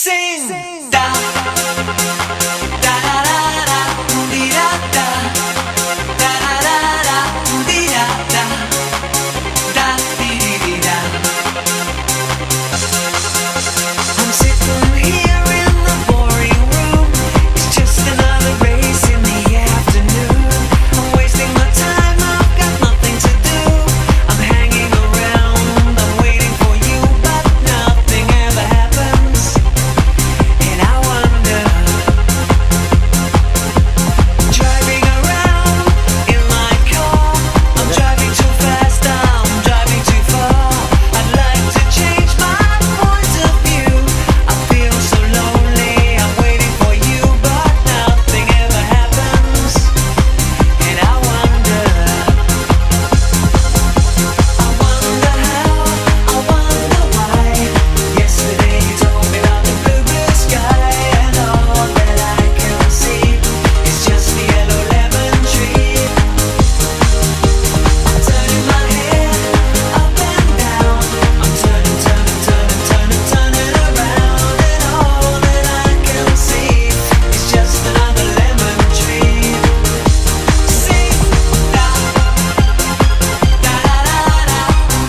Sing, da, da da da da, dee da da, da da da da, dee da da, da dee dee dee da. I'm sitting here in the boring room. It's just another race in the afternoon. I'm wasting my time. I've got nothing to do. I'm hanging around. I'm waiting for you, but nothing ever happens. And I wonder, driving around in my car. I'm driving too fast. I'm driving too far. I'd like to change my point of view. I feel so lonely. I'm waiting for you, but nothing ever happens. And I wonder how, I wonder why. Yesterday you told me about the blue, blue sky, and all that I can see is just the yellow lemon tree. I'm turning my head up and down. I'm turning, turning, turning, turning, turning around, and all that I can see is just another lemon tree. Sing, da, da da da da,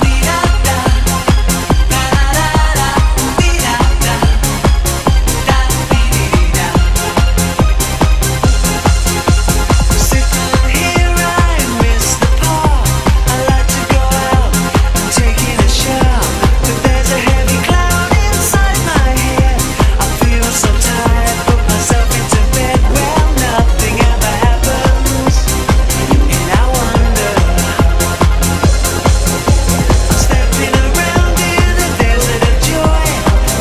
dee da da, da da da da, dee da da, da dee dee dee da. Sitting here, I miss the park. I like to go out and taking a shower, but there's a heavy cloud inside my head. I feel so tired, put myself into bed. Well, nothing ever happens, and I wonder. I'm stepping around in a desert of joy.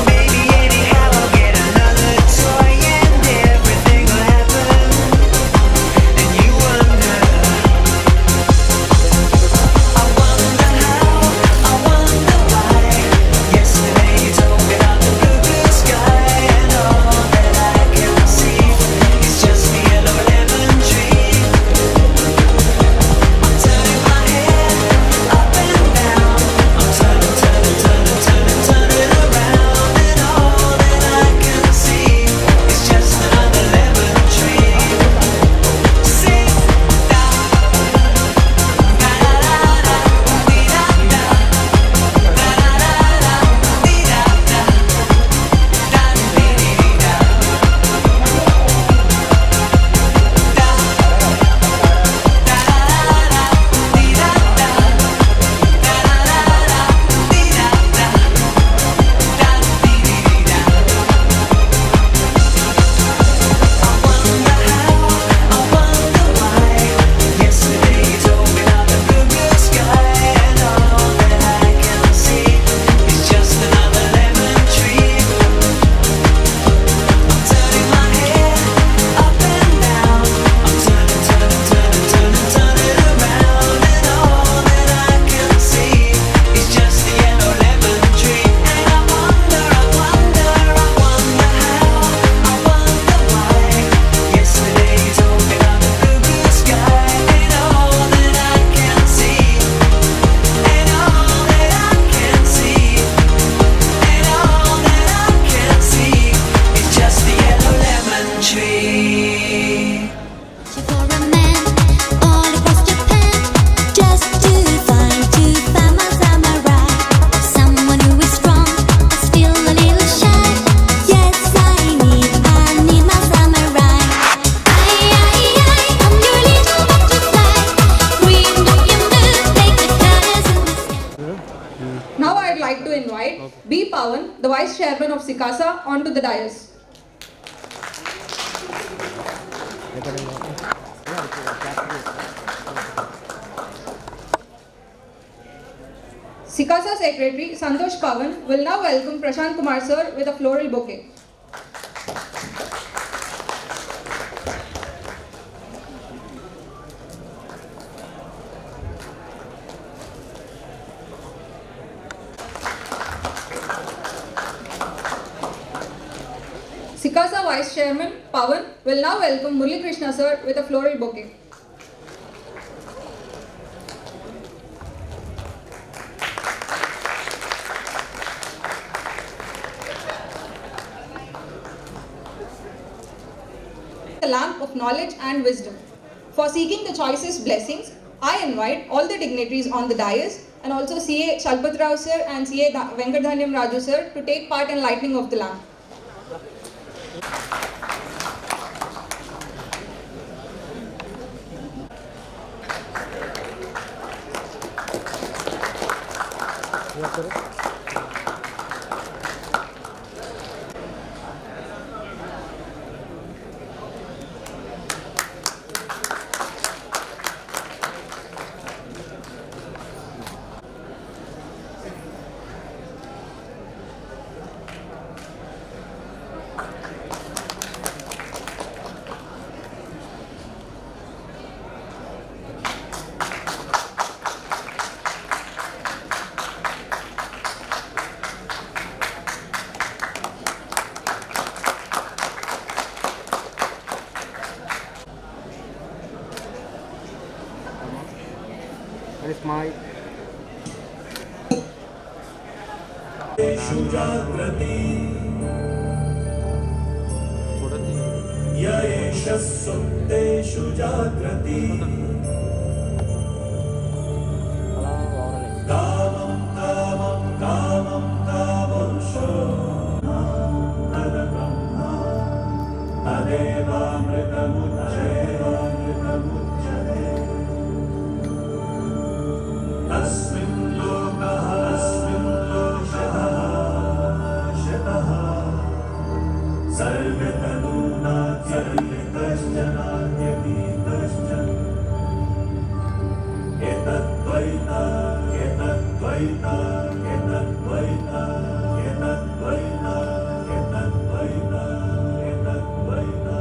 Maybe anyhow I'll get another toy, and everything will happen. And you wonder, I wonder how, I wonder why. Yesterday you told me about the blue, blue sky, and all that I can see is just the yellow lemon tree. I'm turning my head up and down. I'm turning, turning, turning, turning, turning around, and all that I can see is just another lemon tree. Sing, da, da da da da, dee da da, da da da da, dee da da, da dee dee dee da. Da, da da da da, dee da da, da da da da, dee da da, da dee dee dee da. I wonder how, I wonder why. Yesterday you told me about the blue, blue sky, and all that I can see is just another lemon tree. I'm turning my head up and down. I'm turning, turning, turning, turning, turning around, and all that I can see is just the yellow lemon tree. And I wonder how, I wonder why. Yesterday you told me about the blue, blue sky, and all that I can see, and all that I can see, and all that I can see is just the yellow lemon tree. For a man all across Japan, just to find my samurai, someone who is strong but still a little shy. Yes, I need my samurai. I'm your little butterfly, green like your moon, take the colors in the sky. Now I'd like to invite B. Pawan, the Vice Chairman of SICASA, onto the dais. SICASA Secretary Santosh Pawan will now welcome Prashant Kumar sir with a floral bouquet. SICASA Vice Chairman Pawan will now welcome Murali Krishna sir with a floral bouquet. the lamp of knowledge and wisdom. For seeking the choicest blessings, I invite all the dignitaries on the dais and also CA Chalpat Rao sir and CA Venkatdhanyam Raju sir to take part in lighting of the lamp. That is my य एष सुप्तेषु जाग्रति कामं कामं कामं कामंशो तद्ब्रह्मा तदेवामृतमुच्यते अस्मिन् लोकः अस्मिन् लोकः शतः सर्वतनूनात्यतश्चनात्यतीतश्चन एतद्वैता एतद्वैता एतद्वैता एतद्वैता एतद्वैता एतद्वैता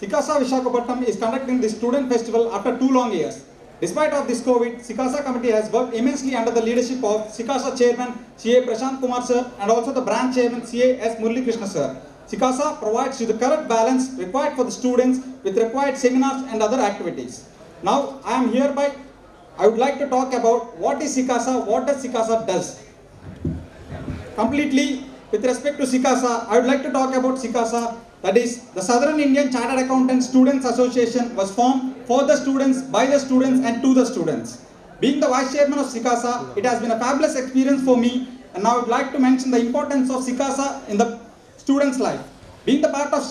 Sikasa Visakhapatnam is conducting the student festival after 2 long years. Despite of this COVID, Sikasa committee has worked immensely under the leadership of Sikasa chairman CA Prashant Kumar sir and also the branch chairman CA S. Murali Krishna sir. Sikasa provides you the correct balance required for the students with required seminars and other activities. Now I would like to talk about what is Sikasa, what does Sikasa does. Completely with respect to Sikasa, I would like to talk about Sikasa. That is, the Southern Indian Chartered Accountants Students Association was formed for the students, by the students and to the students. Being the vice chairman of Sikasa, it has been a fabulous experience for me, and now I would like to mention the importance of Sikasa in the students' life. Being the part of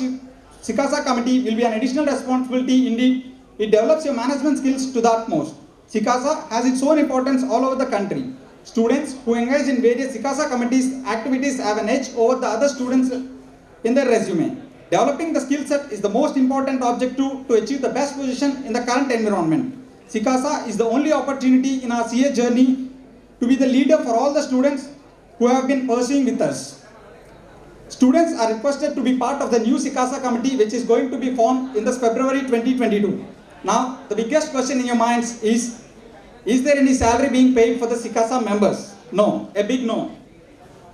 Sikasa committee will be an additional responsibility indeed. It develops your management skills to the utmost. Sikasa has its own importance all over the country. Students who engage in various Sikasa committees activities have an edge over the other students in their resume. Developing the skill set is the most important objective to achieve the best position in the current environment. Sikasa is the only opportunity in our CA journey to be the leader for all the students who have been pursuing with us. Students are requested to be part of the new Sikasa committee which is going to be formed in this February 2022. Now, the biggest question in your minds is there any salary being paid for the Sikasa members? No, a big no.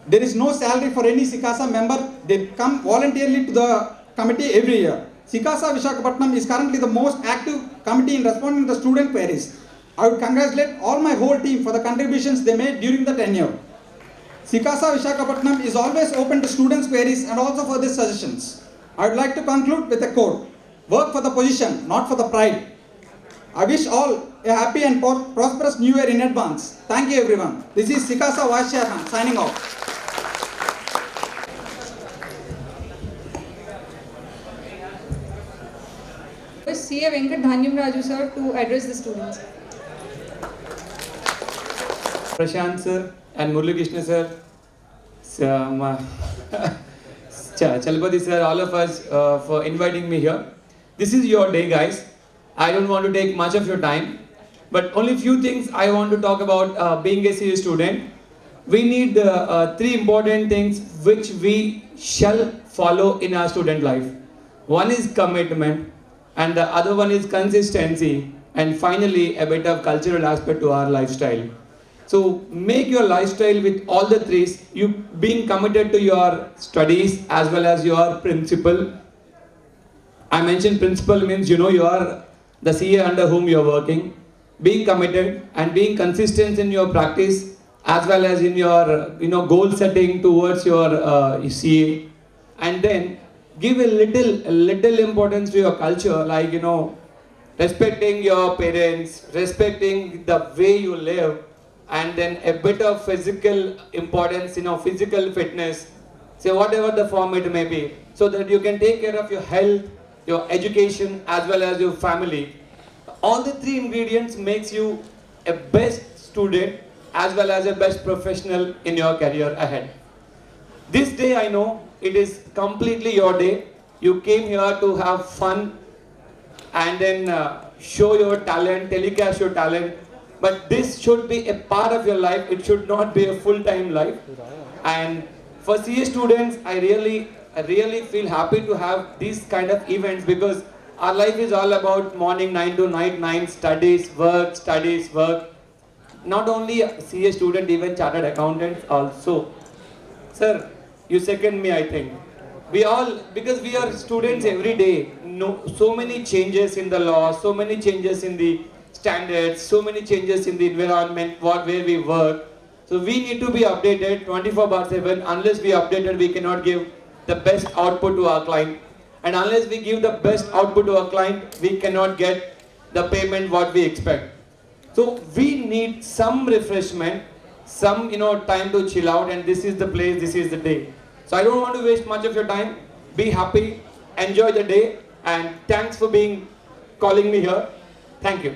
There is no salary for any Sikasa member. They come voluntarily to the committee every year. Sikasa Visakhapatnam is currently the most active committee in responding to the student queries. I would congratulate all my whole team for the contributions they made during the tenure. Sikasa Visakhapatnam is always open to students' queries and also for their suggestions. I would like to conclude with a quote: work for the position, not for the pride. I wish all a happy and prosperous new year in advance. Thank you everyone. This is Sikasa Vice Chairman signing off. CA Venkatdhanyam Raju sir to address the students. Prashant sir and Murali Krishna sir, Chalpati sir, all of us for inviting me here. This is your day, guys. I don't want to take much of your time, but only few things I want to talk about being a CA student. We need 3 important things which we shall follow in our student life. One is commitment, and the other one is consistency, and finally a bit of cultural aspect to our lifestyle. So make your lifestyle with all the 3, you being committed to your studies as well as your principal. I mentioned principal means you are the CA under whom you are working. Being committed and being consistent in your practice as well as in your goal setting towards your CA, and then give a little importance to your culture, like respecting your parents, respecting the way you live, and then a bit of physical importance, physical fitness, say whatever the form it may be, so that you can take care of your health, your education, as well as your family. All the three ingredients makes you a best student as well as a best professional in your career ahead. This day I know it is completely your day. You came here to have fun and then show your talent, telecast your talent. But this should be a part of your life. It should not be a full-time life. And for CA students, I really feel happy to have these kind of events, because our life is all about morning 9 to night 9, studies, work. Not only a CA student, even chartered accountants also. Sir, you second me, I think. We all, because we are students every day, know so many changes in the law, so many changes in the standards, so many changes in the environment, where we work. So we need to be updated 24/7. Unless we updated, we cannot give the best output to our client. And unless we give the best output to our client, we cannot get the payment what we expect. So we need some refreshment, some time to chill out, and this is the place, this is the day. So I don't want to waste much of your time. Be happy, enjoy the day, and thanks for calling me here. Thank you.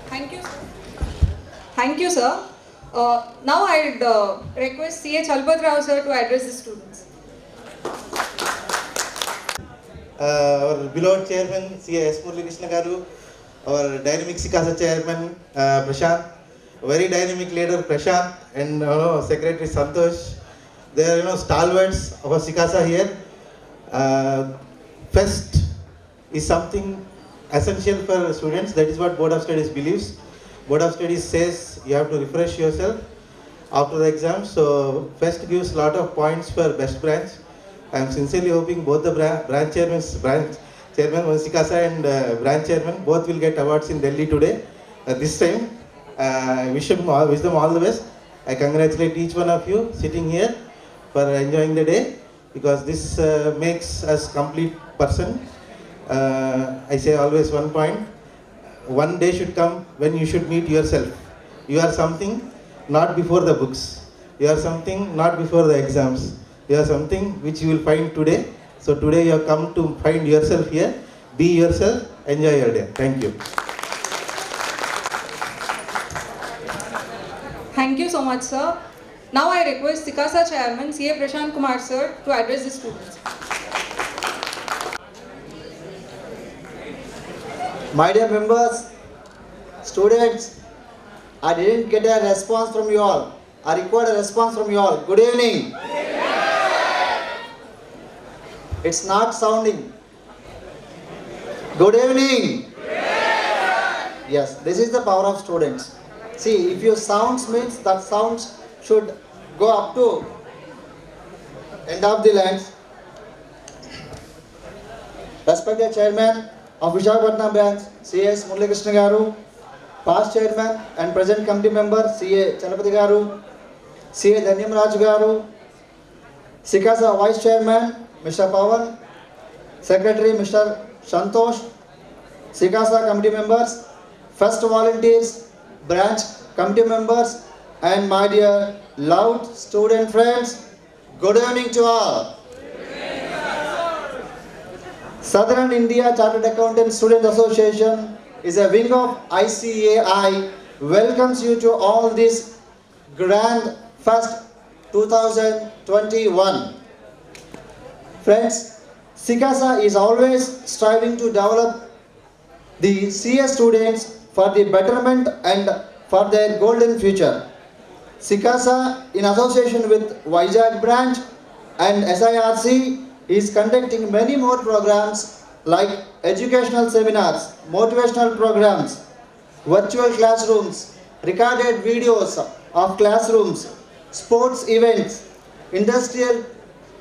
Thank you, sir. Thank you, sir. Now I'd request CA Chalpat Rao sir to address the students. Our beloved chairman, CA S. Murali Krishna Garu, our dynamic Sikasa chairman, Prashant, very dynamic leader Prashant, and secretary Santosh. They are stalwarts of our Sikasa here. Fest is something essential for students. That is what Board of Studies believes. Board of Studies says you have to refresh yourself after the exam. So Fest gives a lot of points for best branch. I am sincerely hoping both the branch chairman Sikasa and branch chairman both will get awards in Delhi today. This time, wish them all the best. I congratulate each one of you sitting here for enjoying the day, because this makes us complete person. I say always one point. One day should come when you should meet yourself. You are something not before the books. You are something not before the exams. You are something which you will find today. So today you have come to find yourself here. Be yourself. Enjoy your day. Thank you. Thank you so much, sir. Now I request Sikasa chairman CA Prashant Kumar sir to address the students. My dear members, students, I didn't get a response from you all. I required a response from you all. Good evening. It's not sounding. Good evening. Yes, this is the power of students. See, if your sounds means that sounds should go up to end of the lines. Respected chairman of Visakhapatnam branch, C.S. Murali Krishna Garu, past chairman and present committee member C.A. Chalapati Garu, C.A. Dhanyam Raju Garu, Sikasa vice chairman Mr. Pawan, secretary Mr. Santosh, Sikasa committee members, first volunteers, branch committee members, and my dear loud student friends, good evening to all. Southern India Chartered Accountants Student Association is a wing of ICAI, welcomes you to all this grand Fest 2021. Friends, Sikasa is always striving to develop the CA students for the betterment and for their golden future. Sikasa, in association with Vizag branch and SIRC, is conducting many more programs like educational seminars, motivational programs, virtual classrooms, recorded videos of classrooms, sports events, industrial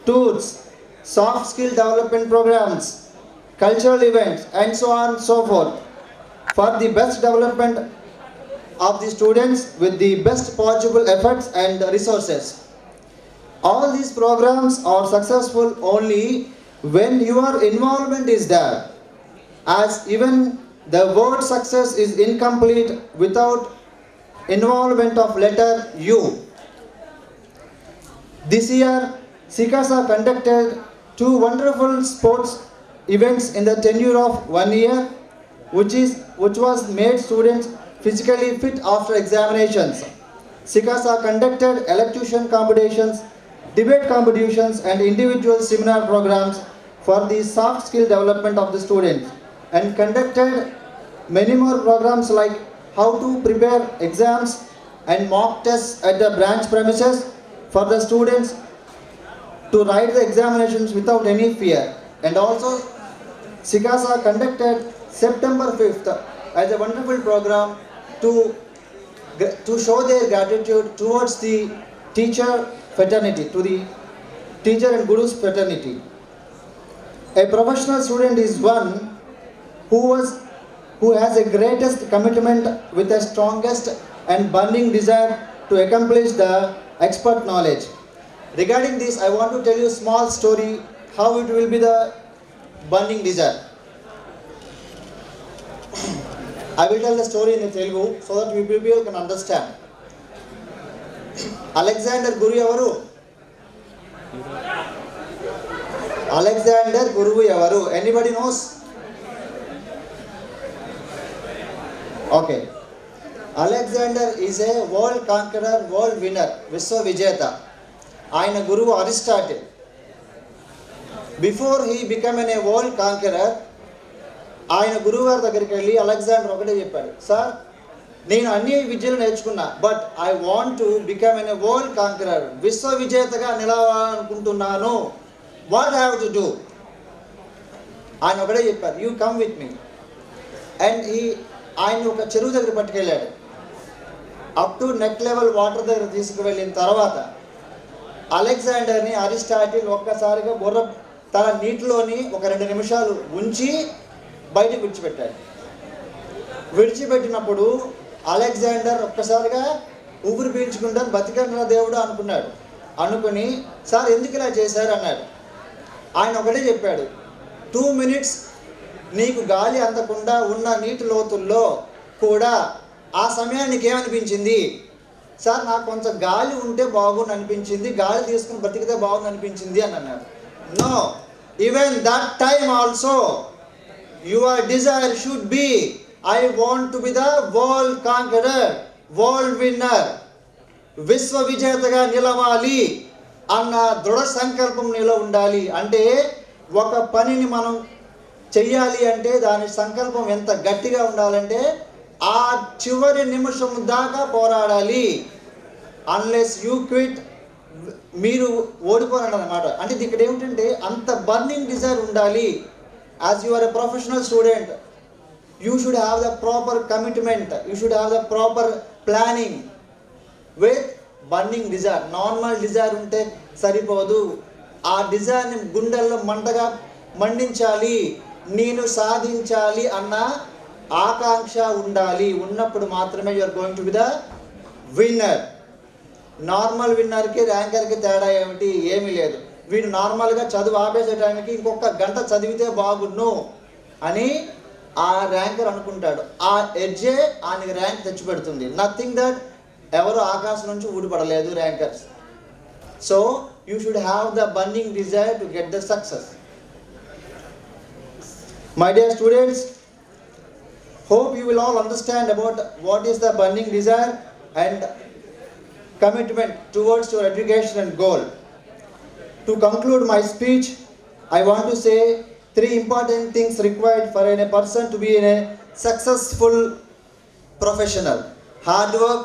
tours, soft skill development programs, cultural events, and so on and so forth, for the best development of the students with the best possible efforts and resources. All these programs are successful only when your involvement is there, as even the word success is incomplete without involvement of letter U. This year, SICASA conducted 2 wonderful sports events in the tenure of 1 year, which was made students physically fit after examinations. SICASA conducted elocution competitions, debate competitions, and individual seminar programs for the soft skill development of the students, and conducted many more programs like how to prepare exams and mock tests at the branch premises for the students to write the examinations without any fear. And also SICASA conducted September 5th as a wonderful program to show their gratitude towards the teacher fraternity, to the teacher and gurus fraternity. A professional student is one who has the greatest commitment with the strongest and burning desire to accomplish the expert knowledge. Regarding this, I want to tell you a small story how it will be the burning desire. I will tell the story in Telugu so that you people can understand. Alexander Guru Evaru? Alexander Guru Evaru? Anybody knows? Okay. Alexander is a world conqueror, world winner, Vishwa Vijayata. Ayana Guru Aristotle. Before he became a world conqueror, ఆయన గురువు గారి దగ్గరికి వెళ్ళి Alexander ఒకటే చెప్పాడు, sir నేను అన్ని విద్యలు నేర్చుకున్నా, but I want to become an world conqueror, విశ్వ విజేతగా నిలవాలనుకుంటున్నాను, వాట్ హ్యావ్ టు డూ? ఆయన ఒకటే చెప్పారు, you come with me. And ఆయన ఒక చెరువు దగ్గర పట్టుకెళ్ళాడు. Up to neck level water దగ్గర తీసుకువెళ్ళిన తర్వాత అలెగ్జాండర్ని అరిస్టాటిల్ ఒక్కసారిగా తన నీటిలోని ఒక 2 నిమిషాలు ఉంచి బయటకు విడిచిపెట్టాడు. విడిచిపెట్టినప్పుడు అలెగ్జాండర్ ఒక్కసారిగా ఊపిరి పీల్చుకుంటాను, బతికండ్రా దేవుడు అనుకున్నాడు. అనుకుని సార్ ఎందుకు ఇలా చేశారు అన్నాడు. ఆయన ఒకటే చెప్పాడు, 2 minutes నీకు గాలి అందకుండా ఉన్న నీటి లోతుల్లో కూడా ఆ సమయానికి ఏమనిపించింది? సార్ నాకు కొంచెం గాలి ఉంటే బాగుండు అనిపించింది, గాలి తీసుకుని బతికితే బాగుండు అనిపించింది అని అన్నాడు. No, even that time also your desire should be, I want to be the world conqueror, world winner, విశ్వ విజేతగా నిలవాలి అన్న దృఢ సంకల్పం నీలో ఉండాలి. అంటే ఒక పనిని మనం చెయ్యాలి అంటే దాని సంకల్పం ఎంత గట్టిగా ఉండాలంటే ఆ చివరి నిమిషం దాకా పోరాడాలి. అన్లెస్ యూ క్విట్, మీరు ఓడిపోరాడు అన్నమాట. అంటే ఇక్కడ ఏమిటంటే అంత బర్నింగ్ డిజైర్ ఉండాలి. As you are a professional student, you should have the proper commitment, you should have the proper planning with burning desire. Normal desire ఉంటే సరిపోదు, ఆ డిజైర్ని గుండెల్లో మంటగా మండించాలి, నేను సాధించాలి అన్న ఆకాంక్ష ఉండాలి. ఉన్నప్పుడు మాత్రమే you are going to be the winner. Normal విన్నర్కి ర్యాంకర్కి తేడా ఏమిటి? ఏమీ లేదు. వీడు నార్మల్గా చదువు ఆపేసే టైంకి ఇంకొక గంట చదివితే బాగున్ను అని ఆ ర్యాంకర్ అనుకుంటాడు. ఆ ఎడ్జే ఆయనకి ర్యాంక్ తెచ్చిపెడుతుంది. నథింగ్ దట్ ఎవరు ఆకాశం నుంచి ఊడిపడలేదు rankers. So you should have the burning desire to get the success. My dear students, hope you will all understand about what is the burning desire and commitment towards your education and goal. To conclude my speech, I want to say 3 important things required for a person to be a successful professional: hard work,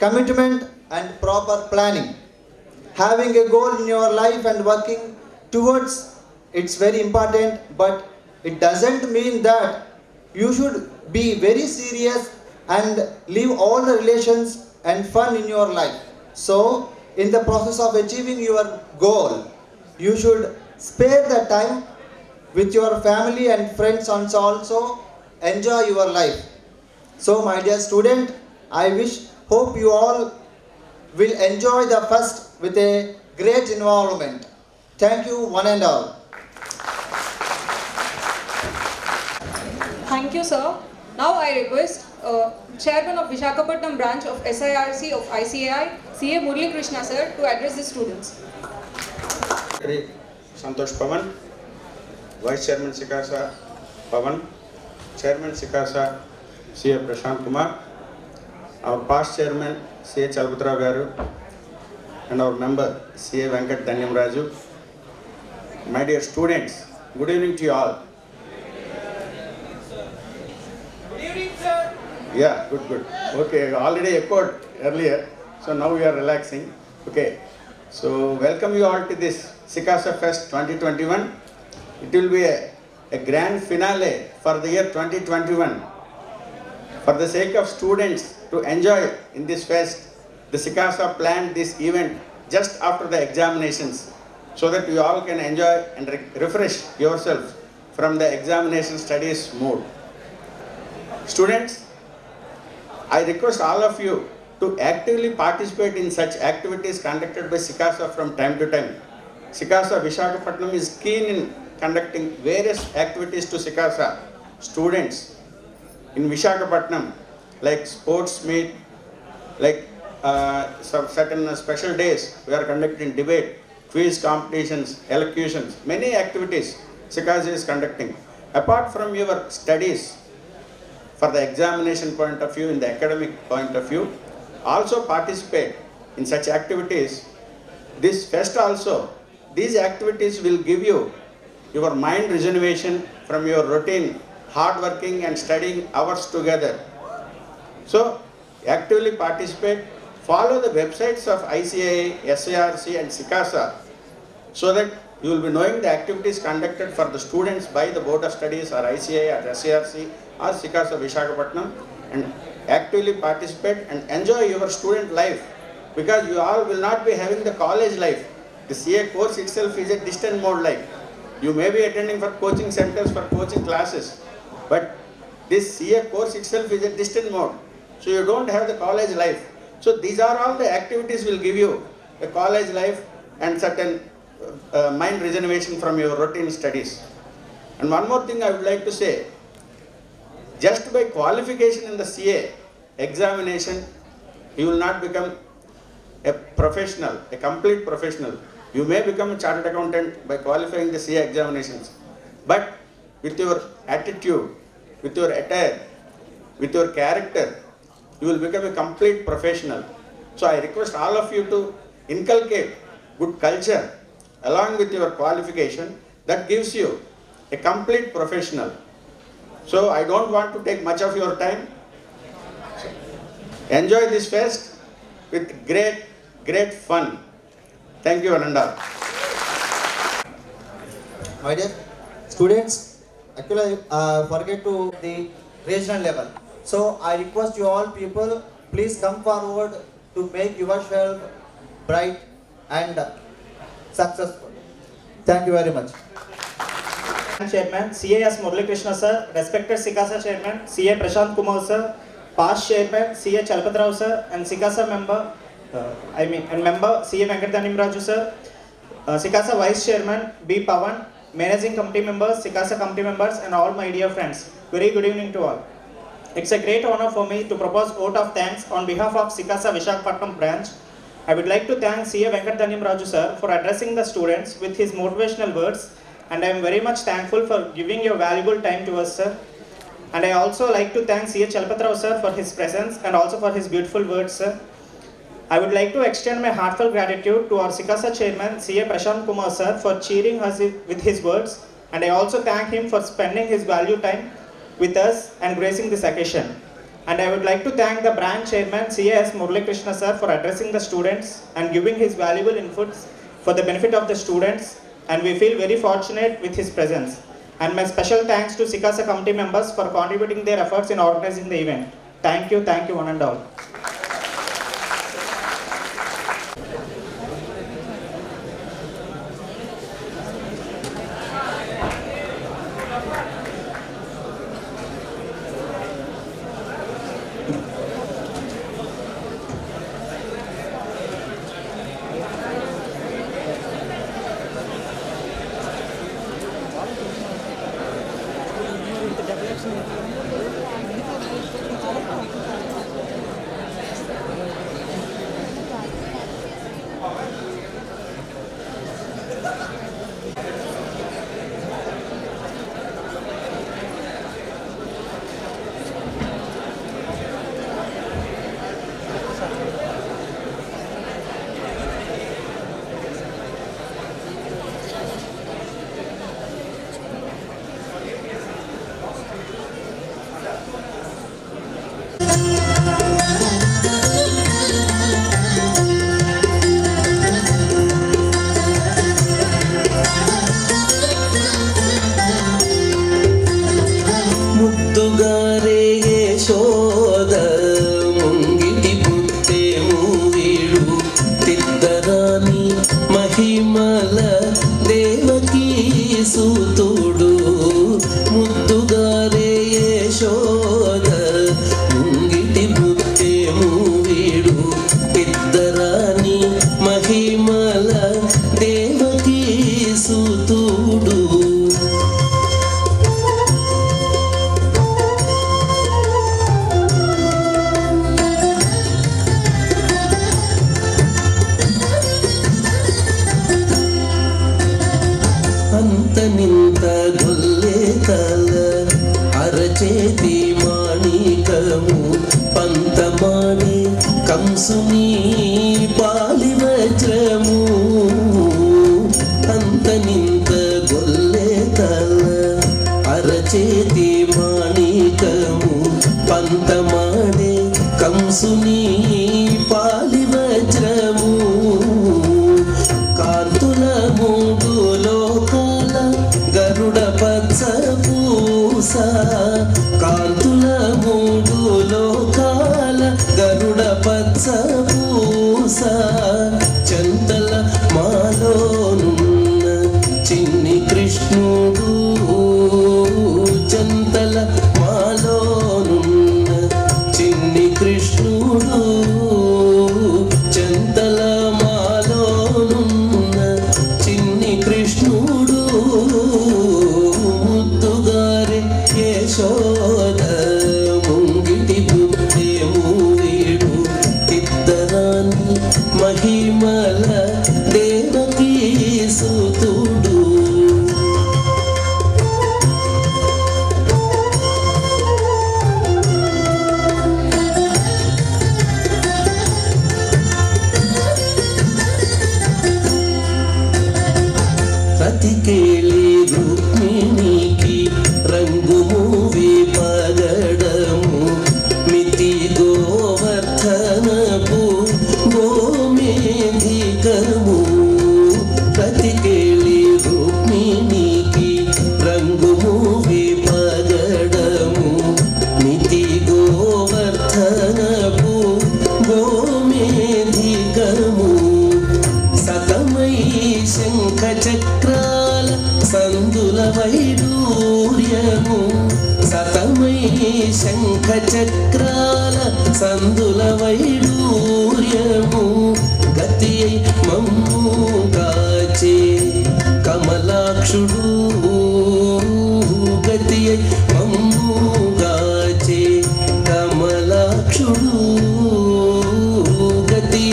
commitment, and proper planning. Having a goal in your life and working towards it's very important, but it doesn't mean that you should be very serious and leave all the relations and fun in your life. So in the process of achieving your goal, you should spare the time with your family and friends and also enjoy your life. So my dear student, Hope you all will enjoy the fest with a great involvement. Thank you, one and all. Thank you, sir. Now I request Chairman of Visakhapatnam branch of SIRC of ICAI, CA Murali Krishna sir, to address the students. Secretary Santosh Pavan, Vice Chairman Sikasa Pavan, Chairman Sikasa CA Prashant Kumar, our past Chairman CA Chalpatrao Garu, and our member CA Venkat Dhanyam Raju. My dear students, good evening to you all. Good evening, sir. Yeah, good. Okay, already echoed earlier, so now we are relaxing. Okay, so welcome you all to this Sikasa Fest 2021. It will be a grand finale for the year 2021. For the sake of students to enjoy in this fest, the Sikasa planned this event just after the examinations, so that you all can enjoy and refresh yourself from the examination studies mood. Students, I request all of you to actively participate in such activities conducted by Sikasa from time to time. Sikasa Visakhapatnam is keen in conducting various activities to Sikasa students in Visakhapatnam, like sports meet, like some certain special days we are conducting debate, quiz competitions, elocutions, many activities Sikasa is conducting. Apart from your studies, for the examination point of view, in the academic point of view, also participate in such activities. This fest also, these activities will give you your mind rejuvenation from your routine, hard working and studying hours together. So, actively participate, follow the websites of ICAI, SIRC and Sikasa, so that you will be knowing the activities conducted for the students by the Board of Studies or ICAI or SIRC or Sikasa Visakhapatnam, and actively participate and enjoy your student life, because you all will not be having the college life. The CA course itself is a distant mode life. You may be attending for coaching centers, for coaching classes, but this CA course itself is a distant mode. So you don't have the college life. So these are all the activities will give you the college life and certain mind rejuvenation from your routine studies. And one more thing I would like to say, just by qualification in the CA examination, you will not become a professional, a complete professional. You may become a chartered accountant by qualifying the CA examinations. But with your attitude, with your attire, with your character, you will become a complete professional. So I request all of you to inculcate good culture along with your qualification that gives you a complete professional. So I don't want to take much of your time. Enjoy this fest with great fun. Thank you, Ananda. My dear students, actually forget to the regional level. So I request you all people, please come forward to make yourself bright and successful. Thank you very much. Chairman CAS Murali Krishna sir, respected Sikasa Chairman CA Prashant Kumar sir, past Chairman CA Chalpatrao sir, and Sikasa member, member CA Venkat Dhanyam Raju sir, Sikasa Vice Chairman B Pavan, Managing Committee members, Sikasa Committee members, and all my dear friends. Very good evening to all. It's a great honor for me to propose vote of thanks on behalf of Sikasa Visakhapatnam branch. I would like to thank CA Venkat Dhanyam Raju sir for addressing the students with his motivational words, and I am very much thankful for giving your valuable time to us, sir. And I also like to thank CA Chalpatrao sir for his presence and also for his beautiful words, sir. I would like to extend my heartfelt gratitude to our Sikasa Chairman CA Prashant Kumar sir for cheering us with his words, and I also thank him for spending his valuable time with us and gracing this occasion. And I would like to thank the branch chairman CAS Murali Krishna sir for addressing the students and giving his valuable inputs for the benefit of the students, and we feel very fortunate with his presence. And my special thanks to Sikasa committee members for contributing their efforts in organizing the event. Thank you one and all. మహిమల దేవకీ సుతుడు అంత నింత గొల్లే తల అరచేతి మాణికము పంతమాడి కంసుని పాలి వజ్రము అంత నింత గొల్లే తల అరచేతి మాణికము పంతమాడి కంసుని పాలి వజ్రము కాంతుల మూడు లోకాల గరుడ పచ్చ పూస కాంతుల మూడు లోకాల గరుడ పచ్చ పూస చందల మాలోనున్న చిన్ని కృష్ణుడు చందల మాలోనున్న చిన్ని కృష్ణుడు చందల మాలోనున్న చిన్ని కృష్ణుడు ముద్దుగారే యశోద ముంగిటి బుద్ధేము వీడు ఇద్దరాని మహిమల దేవకీ సుతుడు రతికేళి రుక్మిణికి రంగు మూవి పగడము మితి గోవర్ధనపు గోమేధికము రతికేళి రుక్మిణికి రంగు మూవి పగడము మితి గోవర్ధనపు గోమేధికము సతమై శంఖ చక్రాల సందుల వైడూర్యము సతమై శంఖ చక్రాల సందుల వైడూర్యము గతి మమ్ము గాచే కమలాక్షుడు గతి మమ్ము గాచే కమలాక్షుడు గతి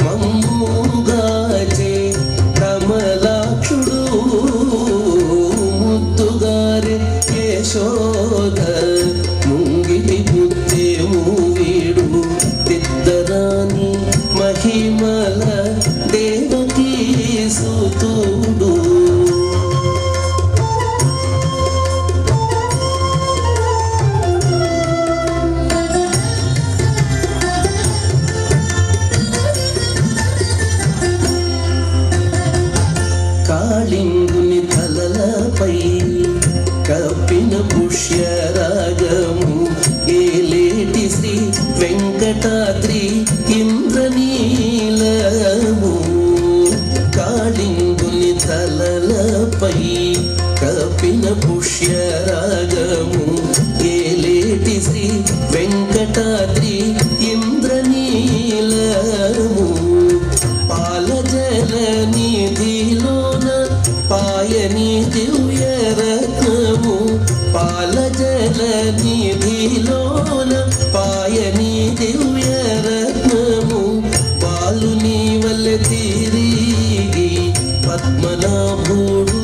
మమ్ము గాచే కమలాక్షుడు ముద్దుగారే యశోద ముంగిటి బుద్ధేము వీడు తిద్దరాని మహిమల దేవకీ సుతుడు కాళింగుని తలలపై కప్పిన పుష్యరాగము ఏలేటి శ్రీ వెంకటాద్రి ఇంద్రనీలము కాళింగుని తలలపై కప్పిన పుష్యరాగము ఏలేటి శ్రీ వెంకటాద్రి ఇంద్రనీలము పాలజల నిధిలోన పాయని దివ్య రత్నము పాలజల నిధిలోన పాయని దివ్య రత్నము పాలుని వల్ల తిరిగి పద్మనాభుడు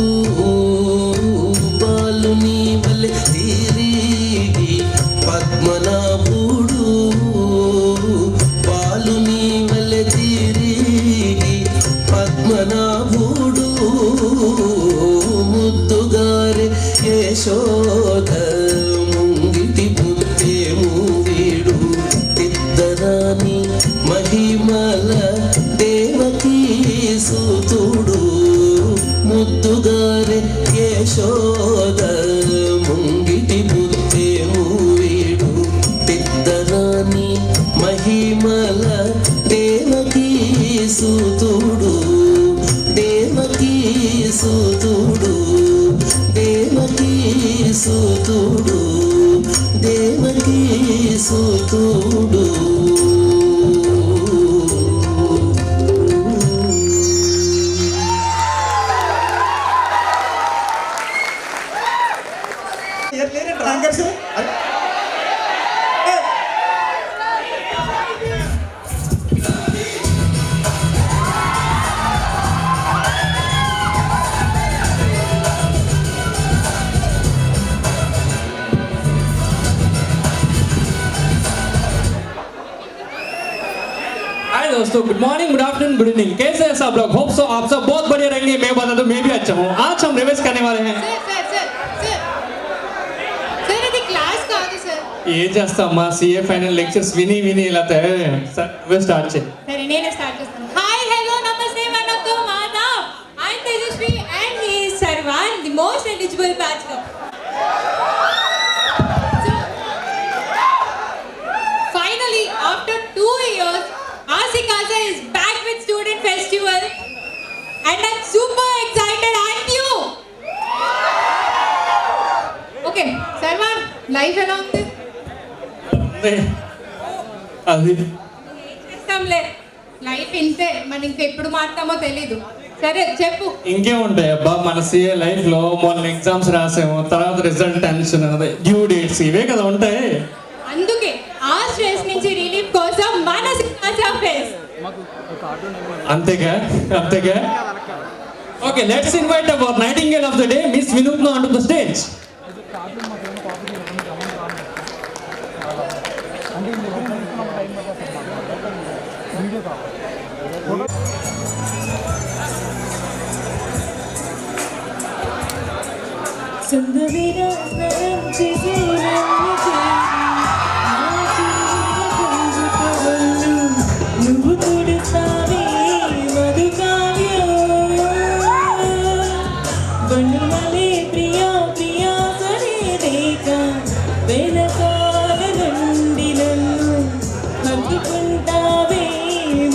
పాలుని వల్ల తిరిగి పద్మనాభుడు పాలుని వల్ల తిరిగి పద్మనాభుడు ముద్దుగారే యశోద ముంగిటి బుద్ధేము వీడు తిద్దరాని మహిమల దేవకీ సుతుడు ముద్దుగారే యశోద ముంగిటి బుద్ధేము వీడు తిద్దరాని మహిమల దేవకీ సుతుడు దేవకీ సుతుడు దేవకీ సుతుడు దేవకీ సుతుడు so good morning, good afternoon, good evening. कैसे हैं सब लोग? होप सो आप सब बहुत बढ़िया रहेंगे. मैं बता दूं मैं भी अच्छा हूँ. आज हम रिवाइज करने वाले हैं. సార్ ఇది క్లాస్ కాదు సార్. ఏం చేస్తాం మా సిఏ ఫైనల్ లెక్చర్స్ విని విని ఇలా తయారు స్టార్ట్ చేయి. సరే నేనే స్టార్ట్ చేస్తాను. Hi hello namaste vanakkam aadab. I am Tejaswi and he is Sarvan, the most eligible bachelor. Finally, after 2 years, Asikasa is back with Student Festival and I'm super excited, aren't you? Okay, Sarwan, life ఎలా ఉంది? అది చేస్తాంలే, life ఇంతే, మనం ఇంకెప్పుడు మారుతామో తెలీదు. సరే చెప్పు. ఇంకేముంటాయి అబ్బా మన సిఏ లైఫ్ లో. మొన్న ఎగ్జామ్స్ రాసాము, తర్వాత రిజల్ట్ టెన్షన్, డ్యూ డేట్స్, ఇవే కదా ఉంటాయి. అందుకే ఆ స్ట్రెస్ నుంచి రిలీఫ్ కోసం మన సికాసా ఫేస్. అంతేగా అంతేగా. Okay, let's invite our nightingale of the day, miss Vinutna on to the stage. సందవిరా స్మరం చేసి నువ్వు తుడుస్తావే మధుకావ్యం బండుమలే ప్రియా ప్రియా సరే రేఖ వెనకాల నుండి నన్ను హత్తుకుంటావే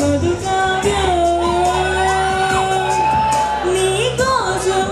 మధుకావ్యం నీకోసం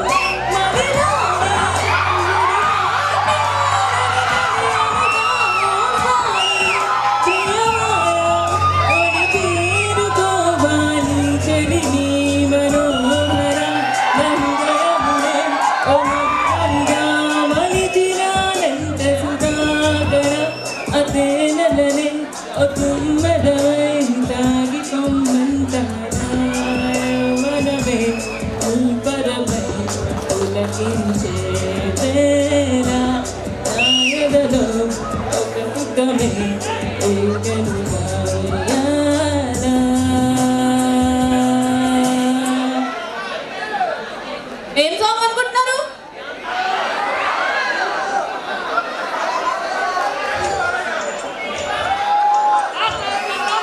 ఏం సాంగ్ అనుకుంటున్నారు?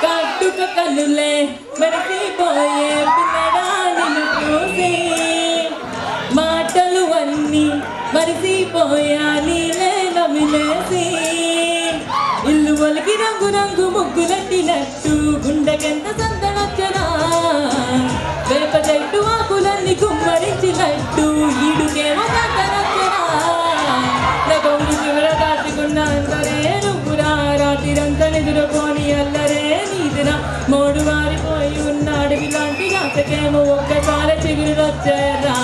కాటుక కన్నులే మరిచిపోయే పిల్లడా నిన్ను చూసి మాటలు అన్నీ మరిచిపోయా నీలే నమిలేసి ఇల్లు వలికి రంగు రంగు ముగ్గులెట్టినట్టు గుండెకెంత సందనొచ్చనా వేప చెట్టు ఆకులన్నీ కుమ్మరించినట్టు ఈడుకేమో సందనొచ్చనా గౌరి చివర దాచుకున్న అందరే నువ్వురా రాత్రిరంతా నిద్రపోని అల్లరే నీదిరా మోడు వారిపోయి ఉన్న అడవి లాంటి నాటకేమో ఒక్కసారి చిగురులొచ్చారా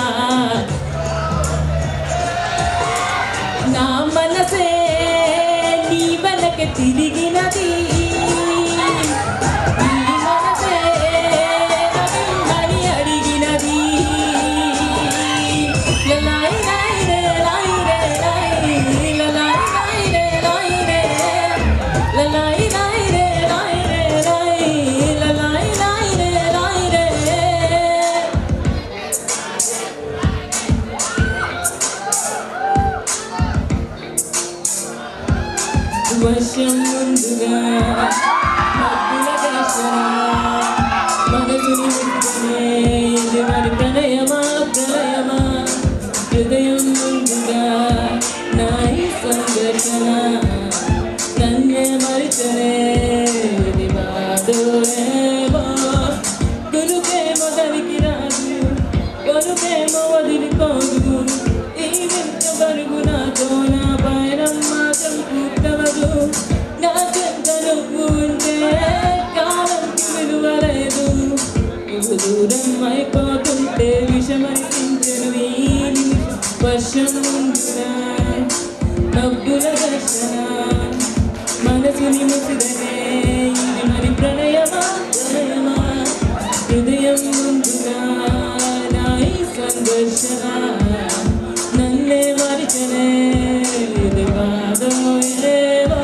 నా మనసే నీ వెనక తిరిగినది వర్షం ముందుగా మబ్బుల దర్శన మనసుని ముట్టుకునే ఇది మరి ప్రణయమా ప్రళయమా హృదయం ముందుగా నా ఈ సంఘర్షణ నన్నే మరిచనే ఇది బాధోరేమో గురుకేమో దరికి రాదు కొనుకేమో వదిలిపోదు ఈ వింత బరుగు నాతో నా పయనం మాత్రం పూర్తవదు నాకెంత నువ్వు ఉంటే కాలంకి విలువలేదు నువ్వు దూరం అయిపోతుంటే విషమనిపించను ఈ నిమిషం వర్షం ముందుగా మబ్బుల దర్శన మనసుని ముసిదనే ఇది మరి ప్రణయమా ప్రణయమా హృదయం ముందుగా నా ఈ సంఘర్షణ నన్నే మరిచనే ఇది బాధో ఏమో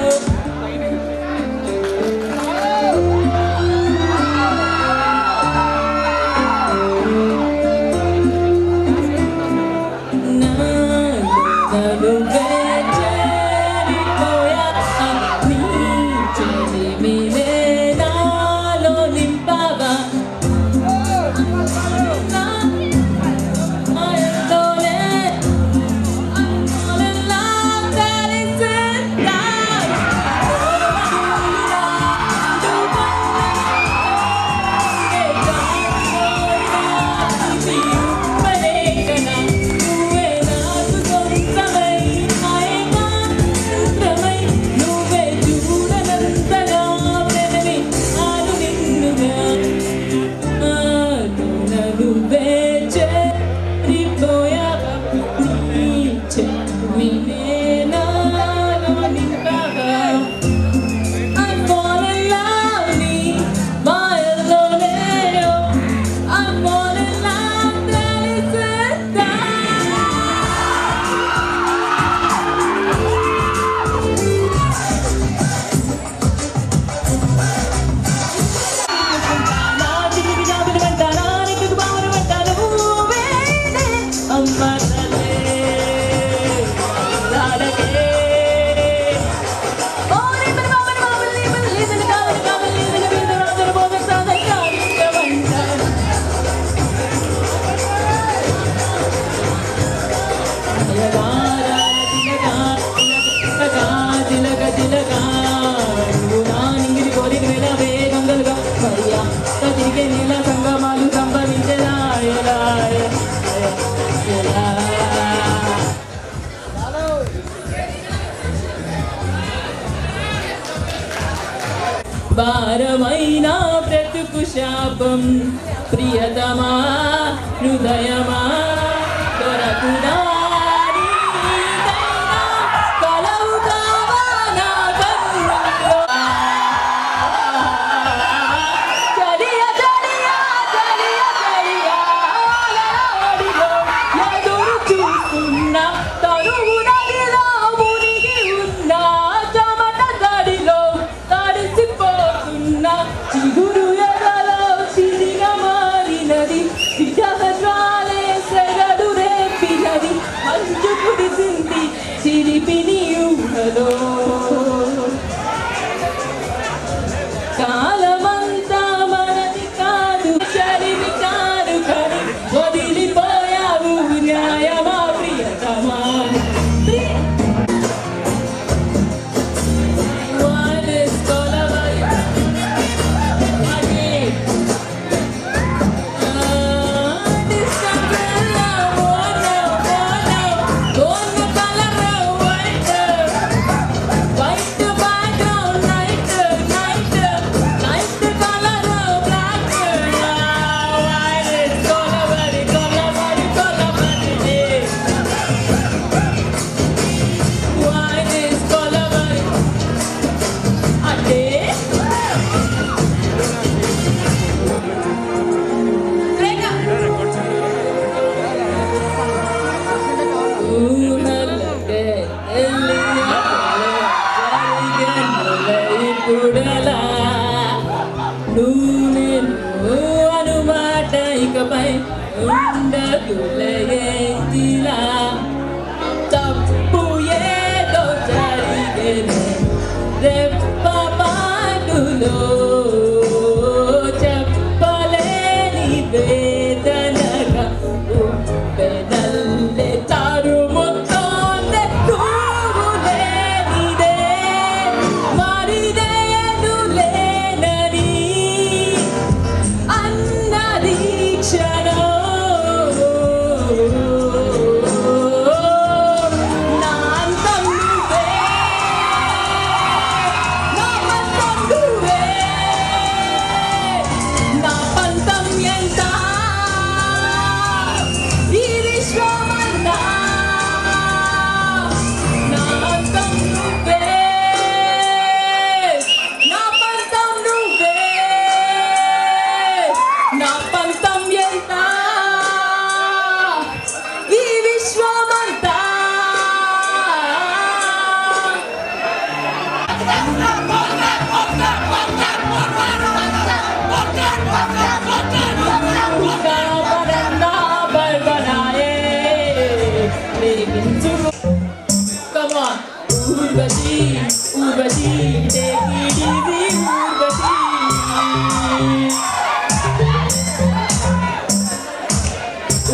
భారమైనా బ్రతుకు శాపం ప్రియతమా హృదయమా దొరకునా కలవు కావా నా కన్నుల్లో చలియ చలియ చలియ చలియ ఆలడిలో ఎదురు చూస్తున్నా తరువు నదిలో మునిగి ఉన్నా చెమట తడిలో తడిసిపోతున్నా చిగురు ఎదలో చిరిగా మారినది విజహస్రాలే సెగలు రేపినది మంచు కురిసింది చిలిపిని ఊహలో కాలమంతా మనది కాదు చలివి కాదు కని వదిలిపోయావు న్యాయమా ప్రియతమా అనుమాట ఇకపై ఉండదులయేలా తప్పు ఏదో జరిగేనే రెప్పపాటులో చెప్పలేని వేదనగా ఉప్పెనల్లే తరుముతోంది నువ్వు లేనిదే మరిదేను లేనని అన్నది క్షణం నా అంతం నువ్వే నా అంతం నువ్వే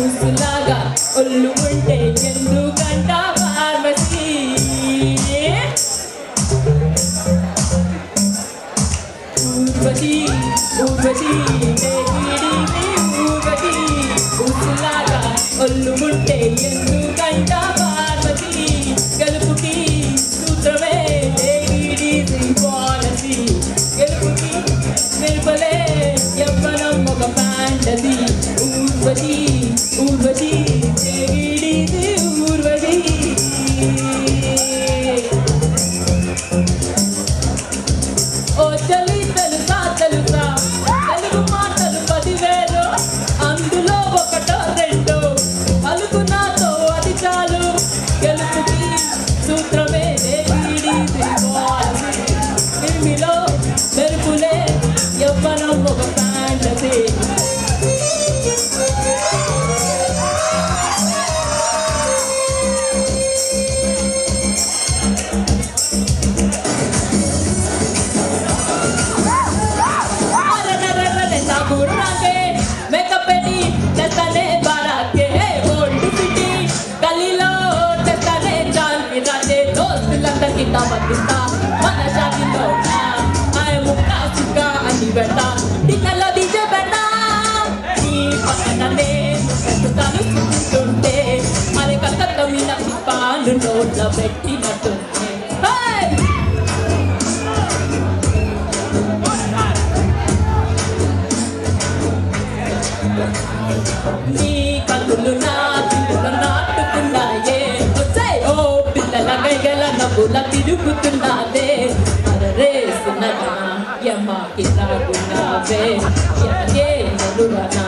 ఊసులాగా ఒళ్ళు ఉంటే ఎందుకంట ఫార్మసీ ఊర్వశి ఊర్వశి ఊర్వశి ఊసులాగా ఒళ్ళు ఉంటే ఎందుకంట ఫార్మసీ గెలుపుకి సూత్రమే పాలసీ గెలుపుకి నిలుపలే యవ్వనం ఒక ఫ్యాంటసీ ఊర్వశి ఊర్వశి ఊర్వశి ఓ చలి తెలుసా తెలుసా తెలుగు మాటలు 10,000 అందులో ఒకటో రెండో పలుకు నాతో అది చాలు గెలుపుకి సూత్రమే నిర్మిలో మెరుపులే యవ్వనం ఒక ఫ్యాంటసీ మన షాదిలో ఆయము కాసుగా అని బెట్ట దిక్కలో దిజే బెట్ట నీ పక్కన నేను పెట్టుతాను చూస్తుంటే మరి కలకత్తా మీనాక్షి పాలు నోట్ల పెట్టినట్టుంటే నీ కన్నులు నా పిల్లలు నాటుకున్నాయే ఓ పిల్లల గైగల నవ్వుల తిరుగుతున్నాదే అరరేసునగా యమ్మకి రాగున్నావే యమగే నలురనా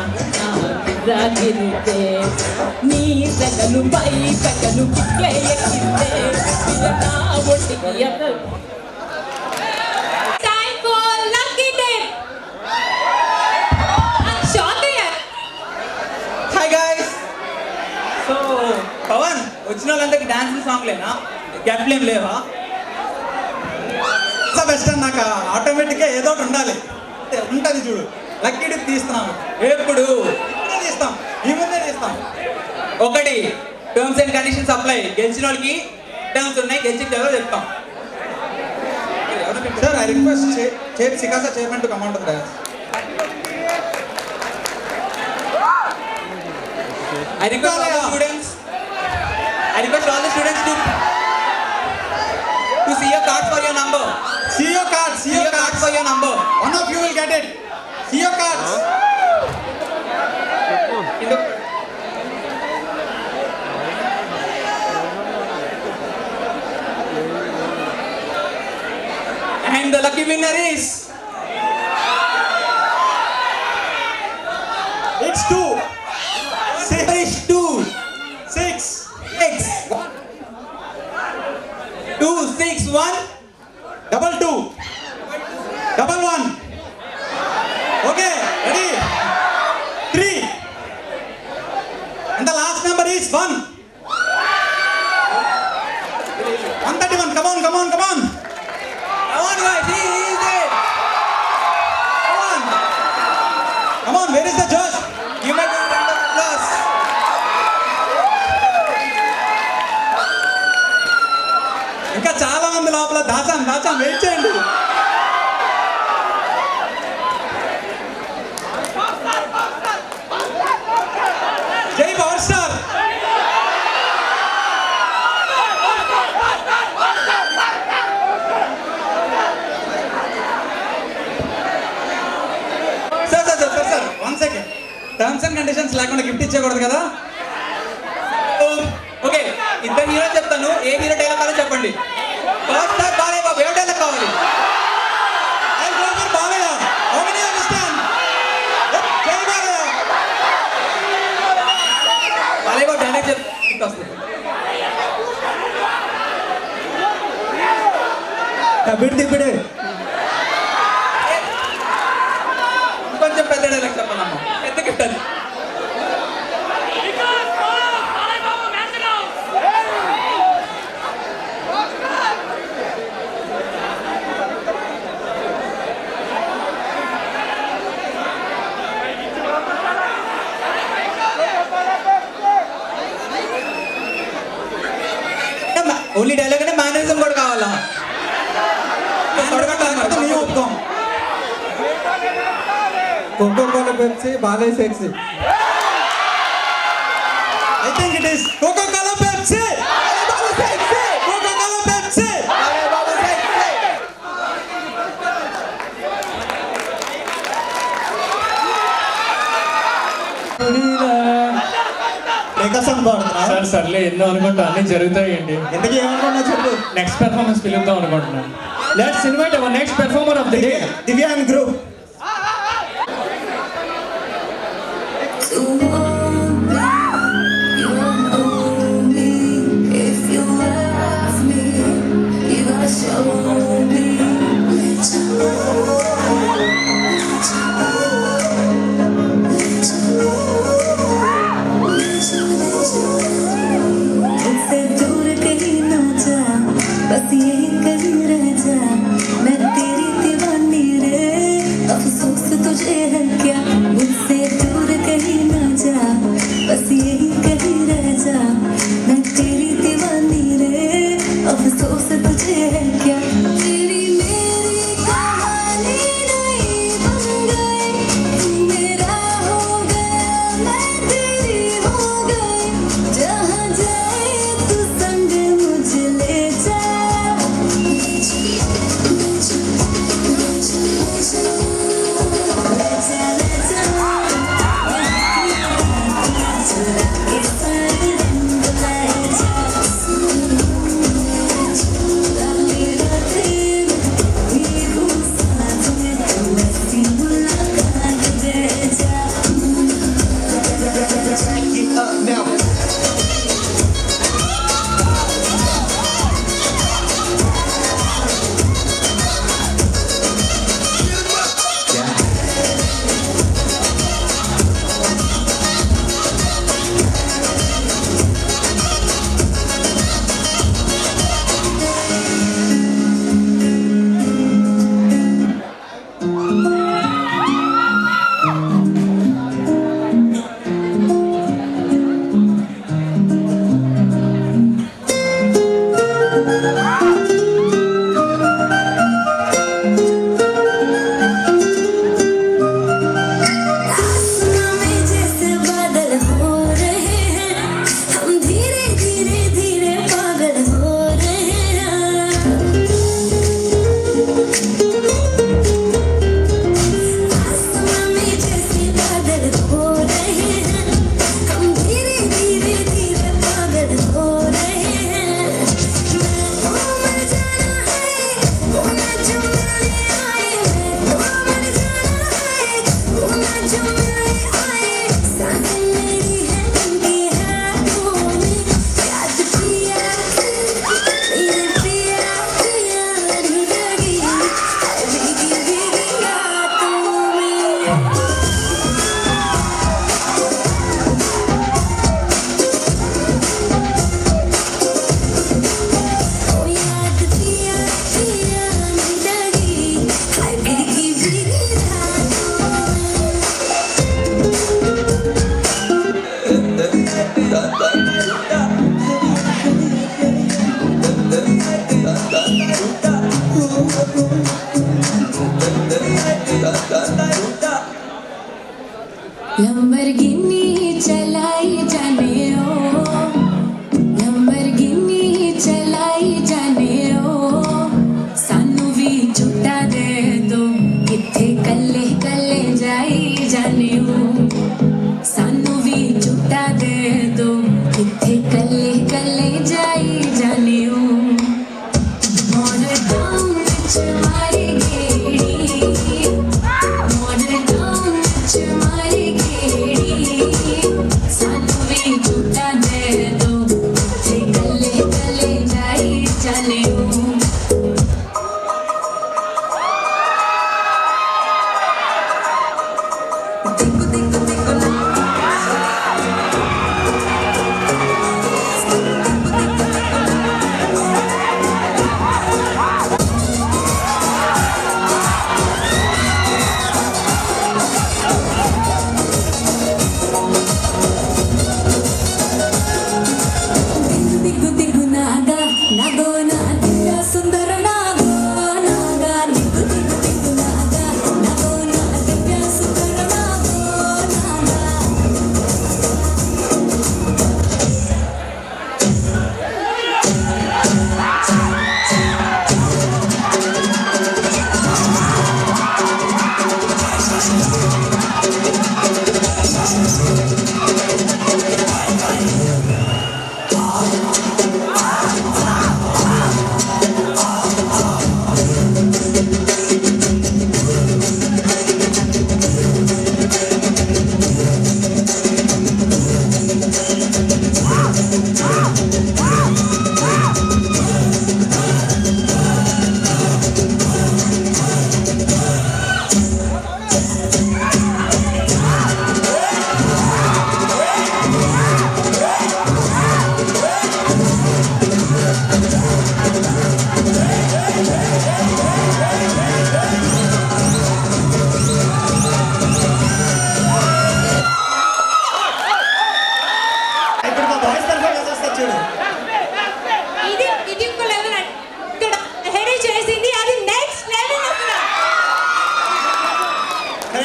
రాగిరితే నీ సెగలు పై పెగలు కిక్కే ఎక్కితే పిల్లనా ఒంటికి ఎగలు పవన్ వచ్చిన వాళ్ళందరికి డాన్స్ సాంగ్లేనా గ్యాప్లు ఏం లేవా బెస్ట్ నాకు ఆటోమేటిక్గా ఏదో ఒకటి ఉండాలి ఉంటుంది చూడు లక్కీ డిప్ తీస్తున్నాము ఎప్పుడు తీస్తాం ఈ ముందే తీస్తాం ఒకటి టర్మ్స్ అండ్ కండిషన్స్ అప్లై గెలిచిన వాళ్ళకి టర్మ్స్ ఉన్నాయి గెలిచిన ఎవరో చెప్తాం sir I request Sikasa chairman to come on to the dance I request all the students. I request all the students to see your cards for your number. See your cards. See your cards for your number. One of you will get it. See your cards. And the lucky winner is. It's 2. 2 6 2 6 1 double 2 double 1 okay ready 3 and the last number is 1 131 come on guys easy come on where is the judge you may do round of applause. ఇంకా చాలా మంది లోపల దాచాం wait చేయండి జై power star sir 1 second terms and conditions లేకుండా gift ఇచ్చేయకూడదు కదా okay ఇద్దరు hero చెప్తాను ఏ హీరో డైలాగ్ కావాలో చెప్పండి ఫస్ట్ స్టార్ బాలయ్య బాబు ఏ డైలాగ్ కావాలి బాలయ్య బాబు డైలాగ్ చెప్తా వస్తుంది బిడ్డే కొంచెం పెద్ద డైలాగ్ చెప్పండి అమ్మ పెద్ద గిఫ్ట్ అది ఓన్లీ డైలాగ్ అంటే మేనరిజం కూడా కావాలా? Coca-Cola, Pepsi, Ballet, Sexy. I think it is Coca-Cola, Pepsi. Coca-Cola, Pepsi. Sir సర్లే ఎన్నో అనుకుంటా అన్ని జరుగుతాయండి. ఎందుకు ఏమనుకున్నా చెప్పు. నెక్స్ట్ పెర్ఫార్మెన్స్ పిలుద్దాం అనుకుంటున్నాను. Let's invite our next performer of the day, Divya and group. मुझसे दूर कहीं ना जा, बस यही कहीं रह जा, मैं तेरी दीवानी रे, अफसोस तुझे है क्या। मुझसे दूर कहीं ना जा, बस यही कहीं रह जा, मैं तेरी दीवानी रे, अफसोस तुझे है क्या। तेरी मेरी कहानी नहीं बन गई, तू मेरा हो गया, मैं तेरी हो गई, जहाँ जाए तू संग मुझे ले जा। आसमां में जैसे बादल हो रहे हैं, हम धीरे धीरे धीरे पागल हो रहे हैं। आसमां में जैसे बादल हो रहे हैं, हम धीरे धीरे धीरे पागल हो रहे हैं। मैं तो मर जाना है, वो ना जो मिलने आए, मैं तो मर जाना है, वो ना जो मिलने आए, सांसें मेरी है उनकी हाथों में, याद पिया मेरे पिया पिया नहीं लगी, भीगी भीगी रातों में। ओ याद पिया पिया नहीं लगी, भीगी भीगी रातों में। लंबरगिनी चलाई जाने ओ, लंबरगिनी चलाई जाने ओ, सानू भी झूठा दे दो, किथे कल्ले कल्ले जाई जाने ओ, सानू भी झूठा दे दो, किथे कल्ले कल्ले जाई जाने ओ। मॉडल टाउन विच मारी गेड़ी, मॉडल टाउन विच मारी गेड़ी, सानू भी ఇది ఇంకో లెవెల్ ఇక్కడ హెరీ చేసింది అది నెక్స్ట్ లెవెల్ అసలు.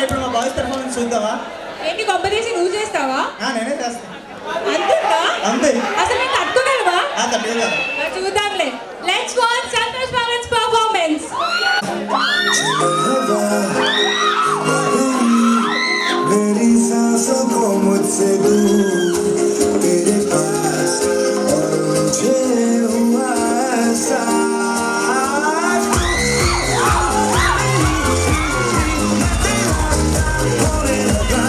ఇప్పుడు మా బాయ్స్ పెర్ఫార్మెన్స్ చూద్దామా? ఏంటి కొంపదీసి నువ్వు చేస్తావా? నేనే చేస్తాను. అంతేనా? అంతే. అసలు నేను కట్టుకోగలవా? కట్టుకోగలను. చూద్దాంలే. Let's watch Santosh Pavan's performance. मेरी सांसों को मुझसे दूर तेरे पास और मुझे हुआ एहसास होने लगा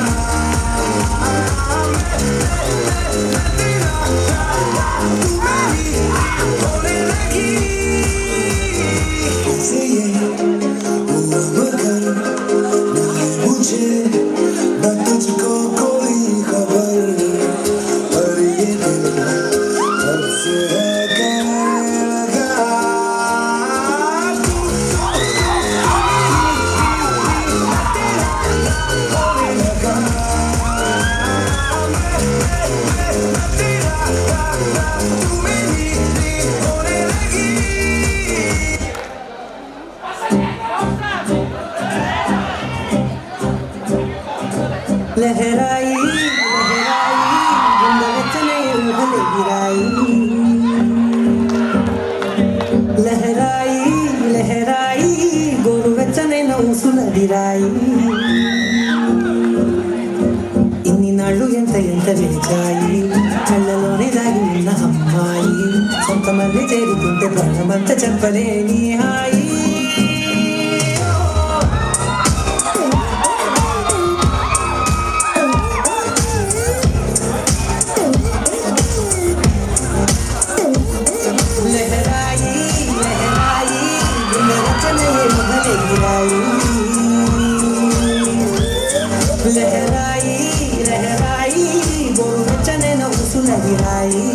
तू मेरी होने लगी से ये हुआ मगर ना मुझे न तुझको कोई खबर पर ये दिल कब से है कहने लगा होने लगा तू मेरी होने लगी लहराई लहराई गुंडवचने उहले गिराई लहराई लहराई గోరువెచ్చనే నవ్వుసులదిరాయి ఇన్ని నాళ్ళు ఎంత ఎంత వేచాయి కళ్ళలోనే దాగి ఉన్న అమ్మాయి సొంత మళ్ళీ చేరుతుంటే ప్రాణమంతా చెప్పలేని హాయి लहराई लहराई गुंडवचने उहले गिराई लहराई लहराई గోరువెచ్చనే నవ్వుసులదిరాయి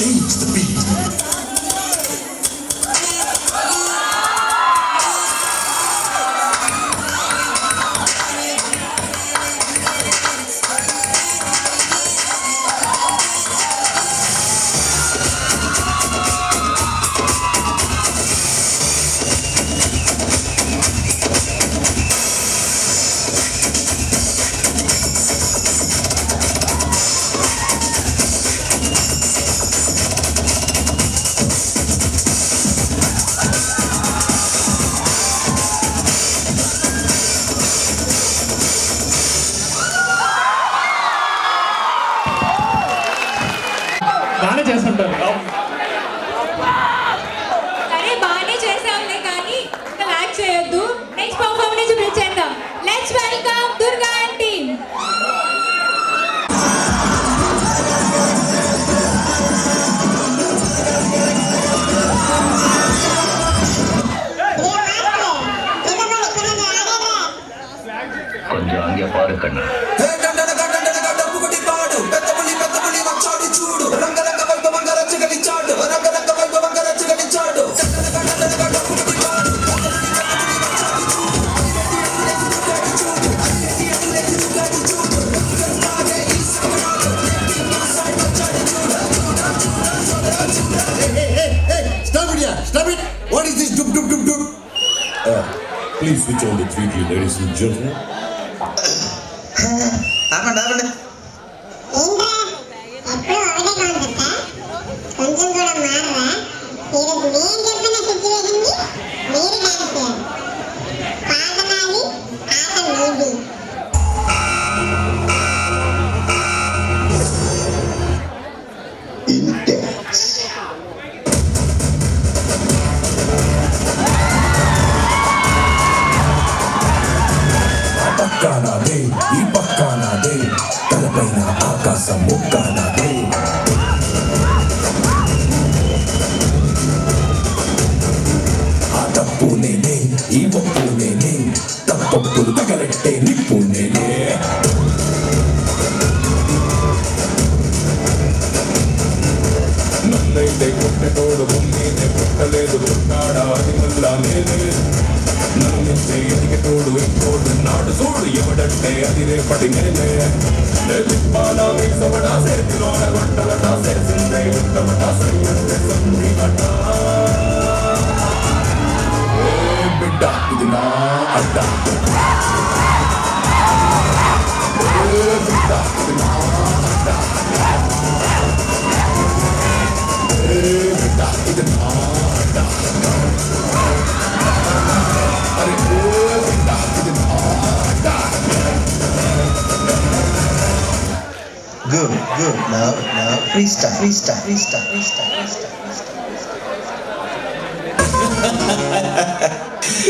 change the beat. బాగానే చేస్తుంటారు. సరే బాగానే చేసాంలే కానీ ఇంకా లాగ్ చేయొద్దు. నెక్స్ట్ పర్ఫార్మెన్స్ పిలిచేద్దాం. Let's welcome Durga and team. கொஞ்சம் அங்கே பாரு கண்ணா. Please switch on the 3D, ladies and gentlemen. పక్కనదే ఈ పక్కనదే తలపైన ఆకాశం ముక్కనదే ఆ తప్పు నేనే ఈ ఒప్పు నేనే తప్పొప్పులు తగలెట్టే నిప్పు నేనే నన్నైతే కొట్టేటోడు నేనే పుట్టలేదు పుట్టాడా అది మళ్ళా నేనే నన్ను ఎదిగేటోడు ఇంకోడు నాడు చూడు ఎవడంటే అది రేపటి నేనే తిప్పాలా వేసవడా చేతిలోన గొట్టలట చేసిందే ఉత్తమట సయ్యందే సంధిగట బిడ్డ ఇది నా అడ్డ బిడ్డ ఇది నా అడ్డ బిడ్డ ఇది నా అడ్డ Good. Now, freestyle.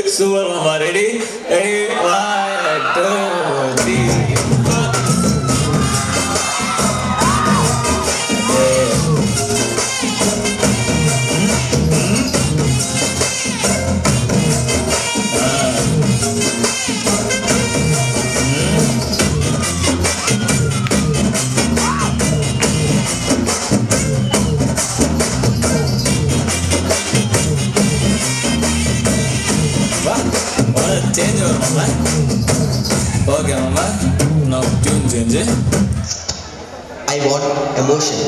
Super Mama, ready? Ready? 1, 2, 3. Change your mama. Okay, mama. Now tune change. I want emotion.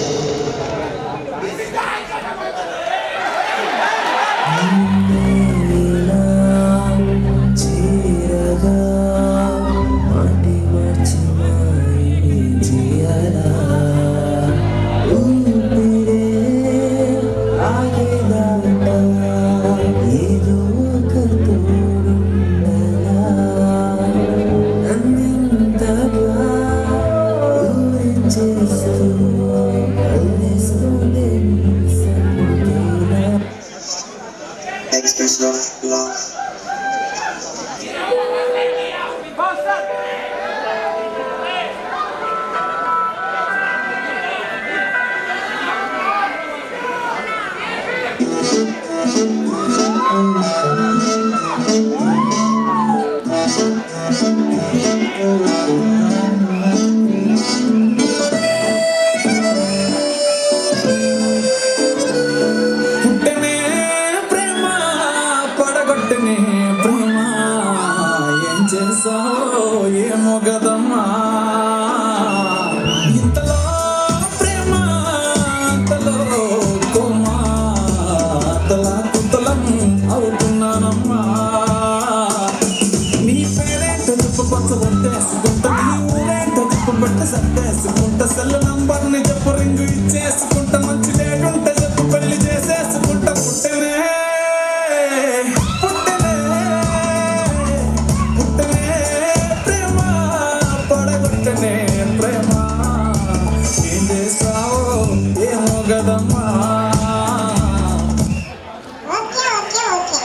Expression of love. అని చెప్పు రింగు ఇచ్చేసుకుంటా మంచి లేకుంటే చెప్పు పెళ్లి చేసేసుకుంటా పుట్టనే పుట్టనే పుట్టనే ప్రేమ పడగొట్టనే ప్రేమ ఏం చేస్తావో ఏమో గదమ్మా ఓకే ఓకే ఓకే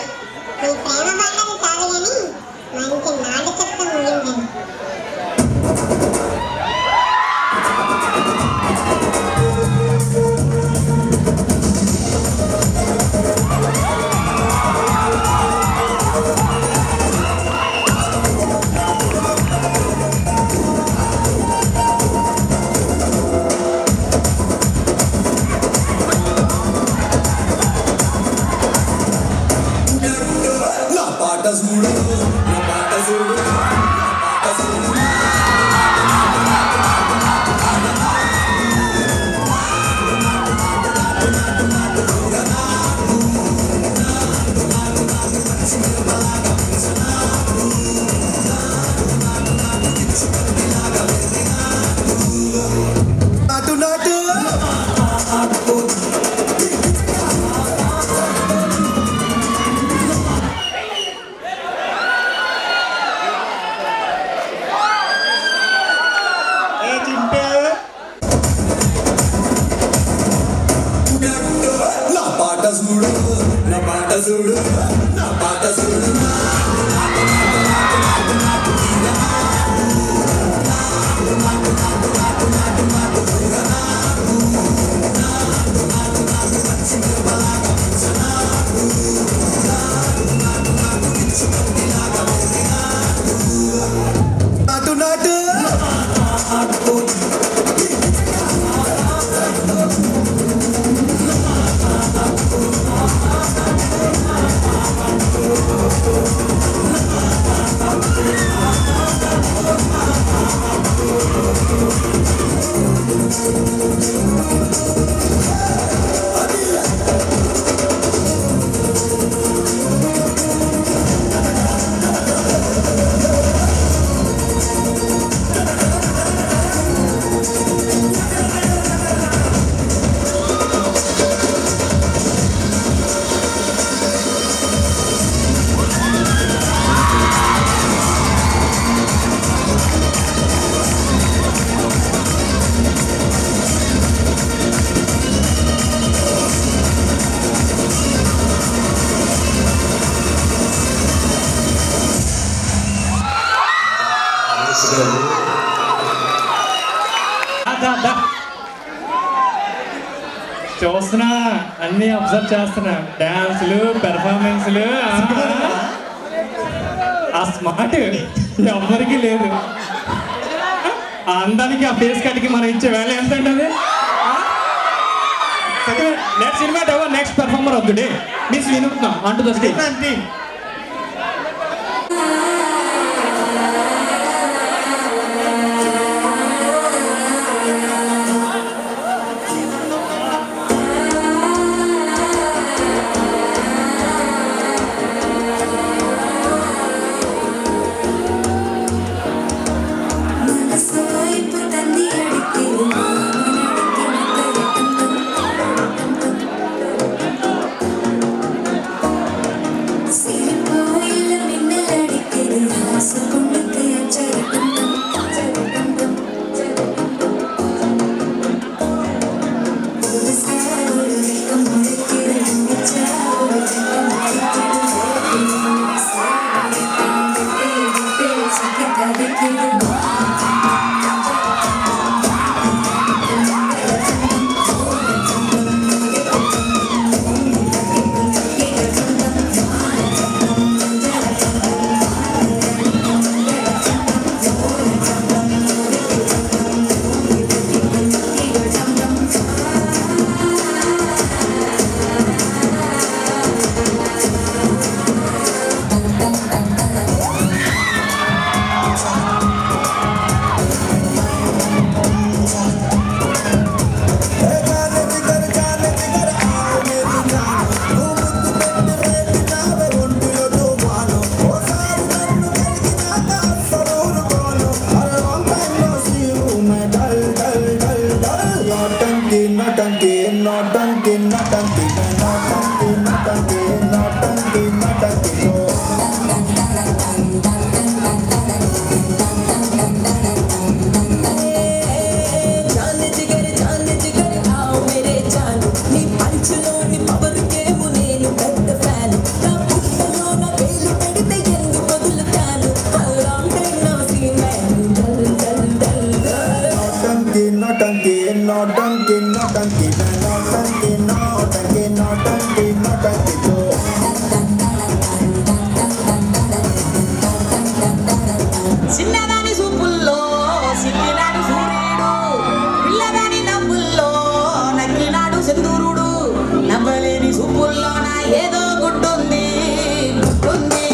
మీ ప్రేమ బంధం కాదు కానీ మంచి నాటకత్వం ఉండిందండి. నా పాట చూడు నా పాట చూడు నా పాట చూడు నాటు నాటు ఏ చింటే నా పాట చూడు నా పాట చూడు నా పాట చూడు నాటు నాటు చూస్తున్నా అన్ని అబ్జర్వ్ చేస్తున్నా డాన్సులు పెర్ఫార్మెన్స్లు ఆ స్మార్ట్ ఎవరికి లేదు ఆ అందానికి ఆ ఫేస్ కట్కి మనం ఇచ్చే వేళ ఎంత ఉంటుంది next invite our next performer of the day miss Vinutna on to the stage See naughty, naughty, naughty, naughty, naughty, naughty, naughty, naughty, जान जिगर आओ मेरे जान नी पंचलोनी पवर गेम నేను పెద్ద ఫ్యాన్ నా పుట్టలో నా పేరు పెడితే ఎందుకు వదులుతాను around no see man dull dull dull naughty, naughty, naughty, naughty, naughty, naughty, naughty, naughty, చిన్నదాని సూపుల్లో సిక్కినాడు సూర్యుడు పిల్లదాని నవ్వుల్లో నక్కినాడు సింధూరుడు నవ్వలేని సూపుల్లో నా ఏదో గుట్టుంది గుట్టుంది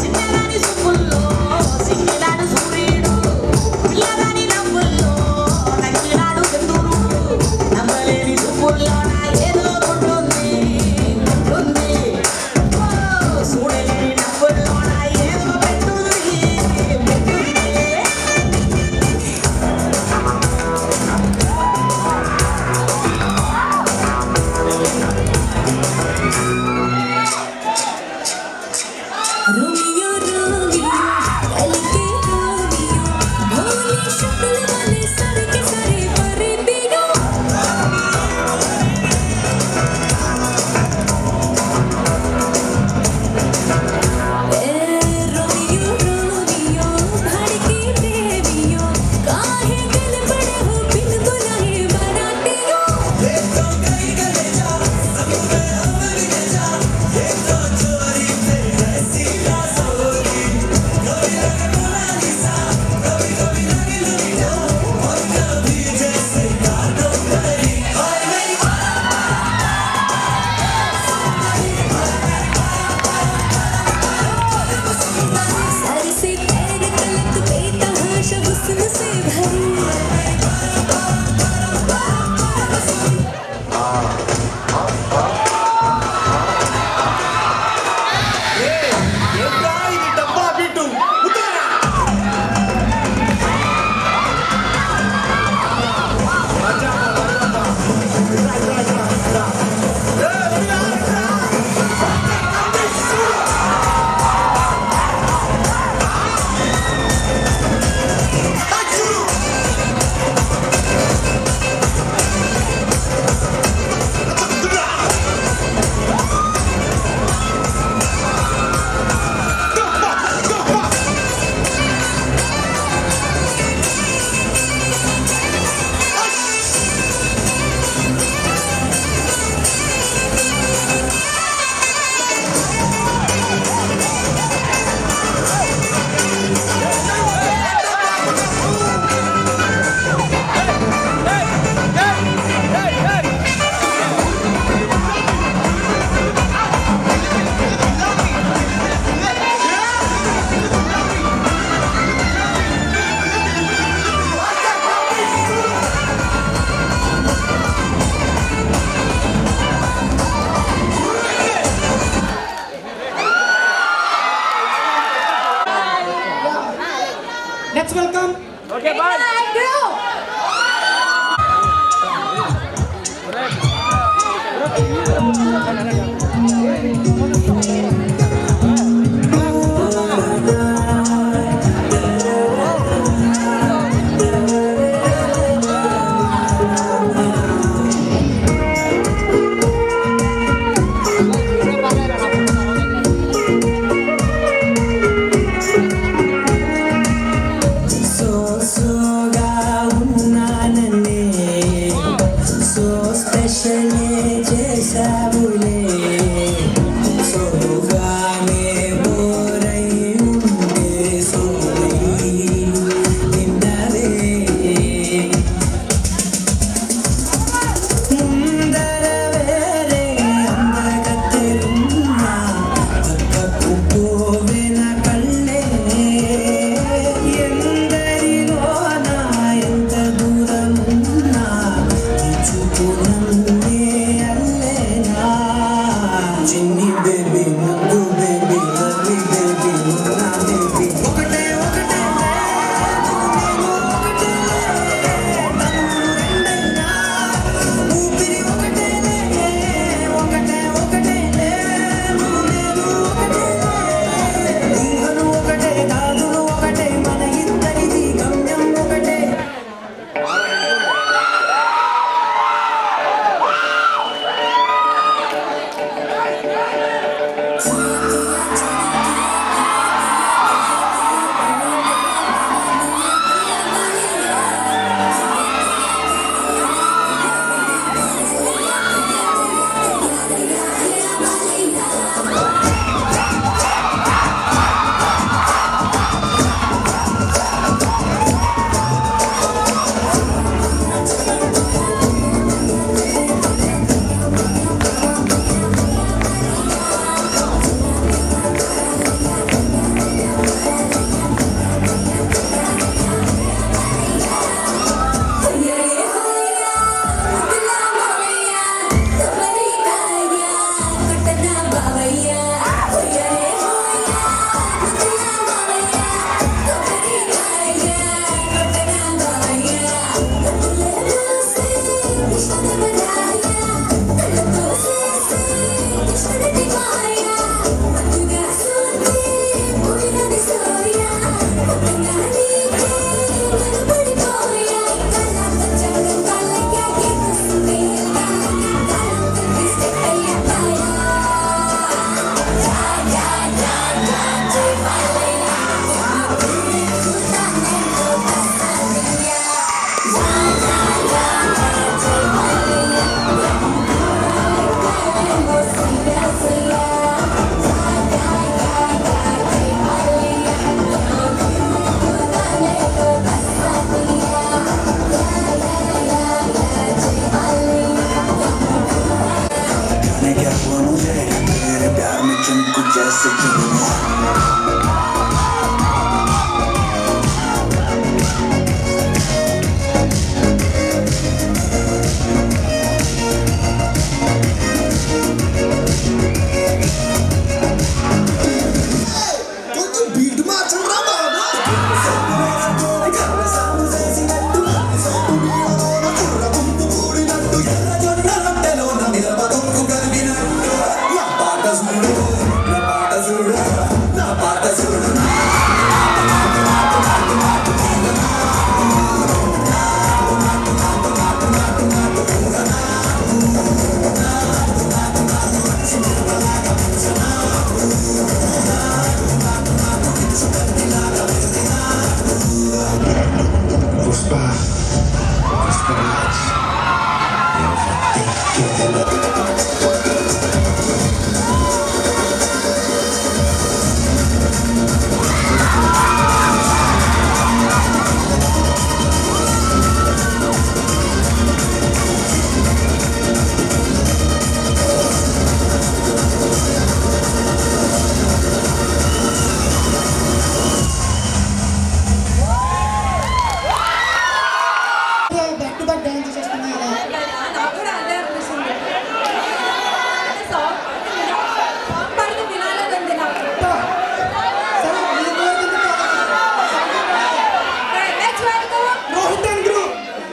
చిన్నదాని సూపుల్లో సిక్కినాడు సూర్యుడు పిల్లదాని నవ్వుల్లో నక్కినాడు సింధూరుడు నవ్వలేని సూపుల్లో నా ఏదో గుట్టుంది గుట్టుంది చూడలేని నవ్వుల్లో నా ఏదో పెట్టుంది పెట్టుంది रोमियो रोमियो अलके रोमियो भोली शक्ल वाले सारे के सारे परबियो रोमियो रोमियो भड़के देवियो काहे दिल बड़े हो बिन बुलाए बारातियो ये तो गई गले जा सब पे अमर के जा ये तो चोरी पे ऐसी रासोगी कभी लगे मोनालिसा कभी कभी लगे लुलिया और कभी जैसे काटो करी और मेरी सर से पैर तलक बेतहाशा हुस्न से भरी Let's welcome. Okay, bye. Group.